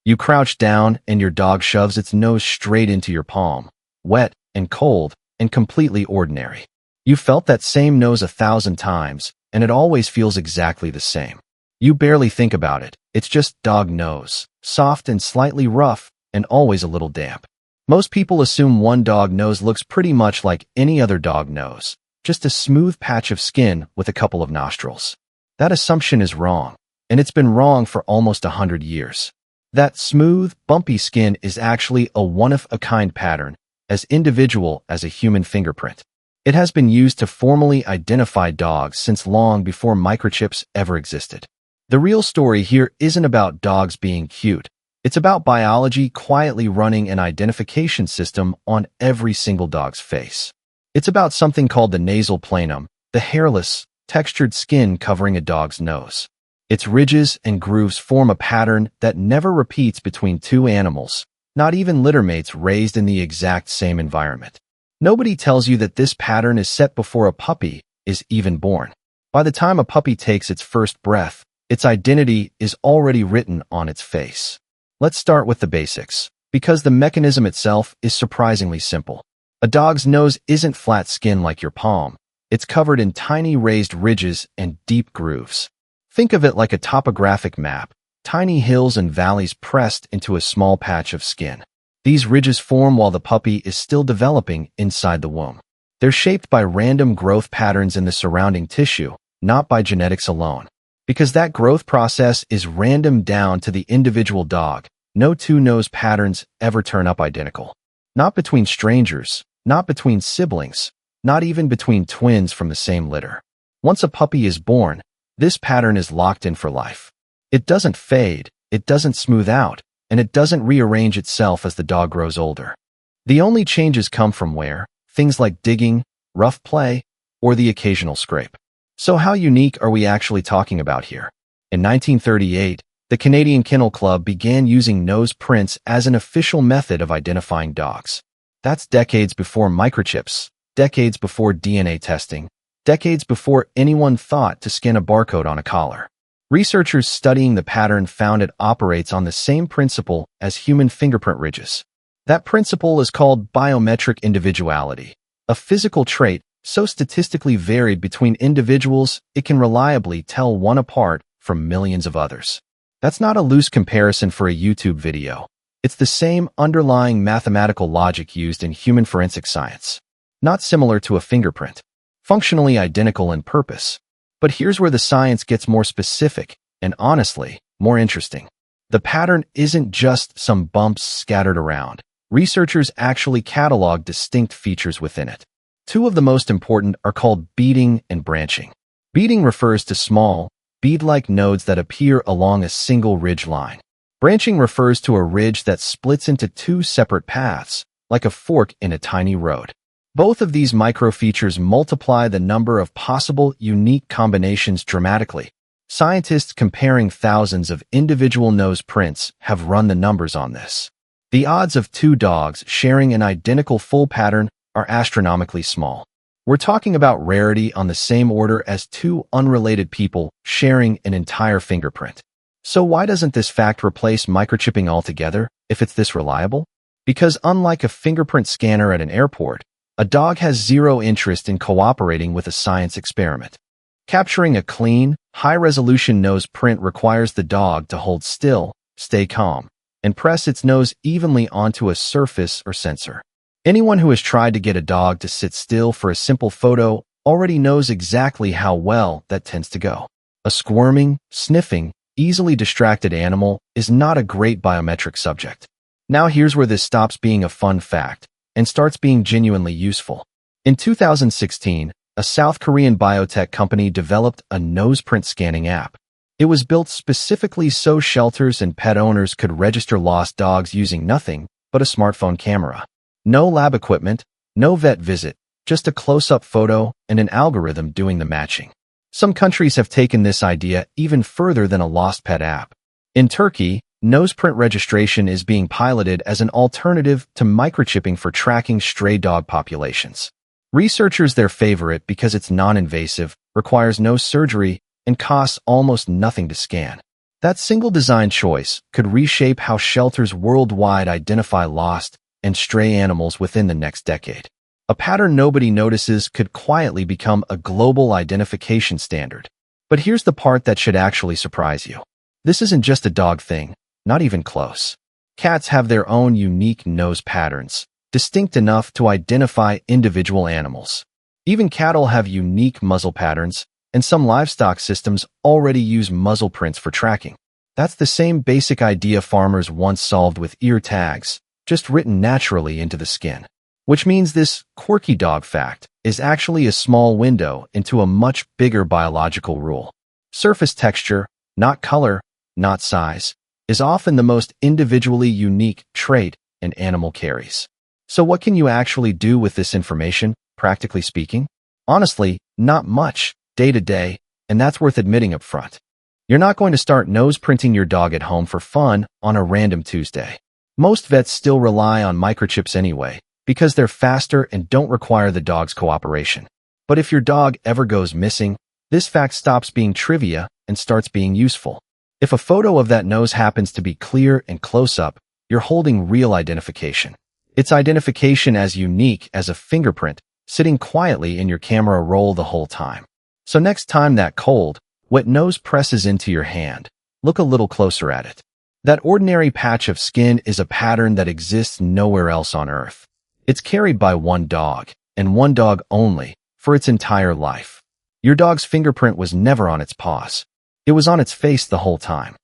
You crouch down and your dog shoves its nose straight into your palm, wet and cold and completely ordinary. You felt that same nose 1,000 times, and it always feels exactly the same. You barely think about it. It's just dog nose, soft and slightly rough, and always a little damp. Most people assume one dog nose looks pretty much like any other dog nose, just a smooth patch of skin with a couple of nostrils. That assumption is wrong, and it's been wrong for almost 100 years. That smooth, bumpy skin is actually a one-of-a-kind pattern, as individual as a human fingerprint. It has been used to formally identify dogs since long before microchips ever existed. The real story here isn't about dogs being cute. It's about biology quietly running an identification system on every single dog's face. It's about something called the nasal planum, the hairless, textured skin covering a dog's nose. Its ridges and grooves form a pattern that never repeats between two animals, not even littermates raised in the exact same environment. Nobody tells you that this pattern is set before a puppy is even born. By the time a puppy takes its first breath, its identity is already written on its face. Let's start with the basics, because the mechanism itself is surprisingly simple. A dog's nose isn't flat skin like your palm. It's covered in tiny raised ridges and deep grooves. Think of it like a topographic map, tiny hills and valleys pressed into a small patch of skin. These ridges form while the puppy is still developing inside the womb. They're shaped by random growth patterns in the surrounding tissue, not by genetics alone. Because that growth process is random down to the individual dog, no two nose patterns ever turn up identical. Not between strangers, not between siblings, not even between twins from the same litter. Once a puppy is born, this pattern is locked in for life. It doesn't fade, it doesn't smooth out, and it doesn't rearrange itself as the dog grows older. The only changes come from wear, things like digging, rough play, or the occasional scrape. So how unique are we actually talking about here? In 1938, the Canadian Kennel Club began using nose prints as an official method of identifying dogs. That's decades before microchips, decades before DNA testing, decades before anyone thought to scan a barcode on a collar. Researchers studying the pattern found it operates on the same principle as human fingerprint ridges. That principle is called biometric individuality, a physical trait so statistically varied between individuals it can reliably tell one apart from millions of others. That's not a loose comparison for a YouTube video. It's the same underlying mathematical logic used in human forensic science. Not similar to a fingerprint. Functionally identical in purpose. But here's where the science gets more specific and, honestly, more interesting. The pattern isn't just some bumps scattered around. Researchers actually catalog distinct features within it. Two of the most important are called beading and branching. Beading refers to small, bead-like nodes that appear along a single ridge line. Branching refers to a ridge that splits into two separate paths, like a fork in a tiny road. Both of these microfeatures multiply the number of possible unique combinations dramatically. Scientists comparing thousands of individual nose prints have run the numbers on this. The odds of two dogs sharing an identical full pattern are astronomically small. We're talking about rarity on the same order as two unrelated people sharing an entire fingerprint. So why doesn't this fact replace microchipping altogether if it's this reliable? Because unlike a fingerprint scanner at an airport, a dog has zero interest in cooperating with a science experiment. Capturing a clean, high-resolution nose print requires the dog to hold still, stay calm, and press its nose evenly onto a surface or sensor. Anyone who has tried to get a dog to sit still for a simple photo already knows exactly how well that tends to go. A squirming, sniffing, easily distracted animal is not a great biometric subject. Now here's where this stops being a fun fact and starts being genuinely useful. In 2016, a South Korean biotech company developed a nose print scanning app. It was built specifically so shelters and pet owners could register lost dogs using nothing but a smartphone camera. No lab equipment, no vet visit, just a close-up photo and an algorithm doing the matching. Some countries have taken this idea even further than a lost pet app. In Turkey, nose print registration is being piloted as an alternative to microchipping for tracking stray dog populations. Researchers there favor it because it's non-invasive, requires no surgery, and costs almost nothing to scan. That single design choice could reshape how shelters worldwide identify lost and stray animals within the next decade. A pattern nobody notices could quietly become a global identification standard. But here's the part that should actually surprise you. This isn't just a dog thing, not even close. Cats have their own unique nose patterns, distinct enough to identify individual animals. Even cattle have unique muzzle patterns, and some livestock systems already use muzzle prints for tracking. That's the same basic idea farmers once solved with ear tags, just written naturally into the skin. Which means this quirky dog fact is actually a small window into a much bigger biological rule. Surface texture, not color, not size, is often the most individually unique trait an animal carries. So what can you actually do with this information, practically speaking? Honestly, not much, day to day, and that's worth admitting up front. You're not going to start nose printing your dog at home for fun on a random Tuesday. Most vets still rely on microchips anyway, because they're faster and don't require the dog's cooperation. But if your dog ever goes missing, this fact stops being trivia and starts being useful. If a photo of that nose happens to be clear and close up, you're holding real identification. It's identification as unique as a fingerprint sitting quietly in your camera roll the whole time. So next time that cold, wet nose presses into your hand, look a little closer at it. That ordinary patch of skin is a pattern that exists nowhere else on Earth. It's carried by one dog, and one dog only, for its entire life. Your dog's fingerprint was never on its paws. It was on its face the whole time.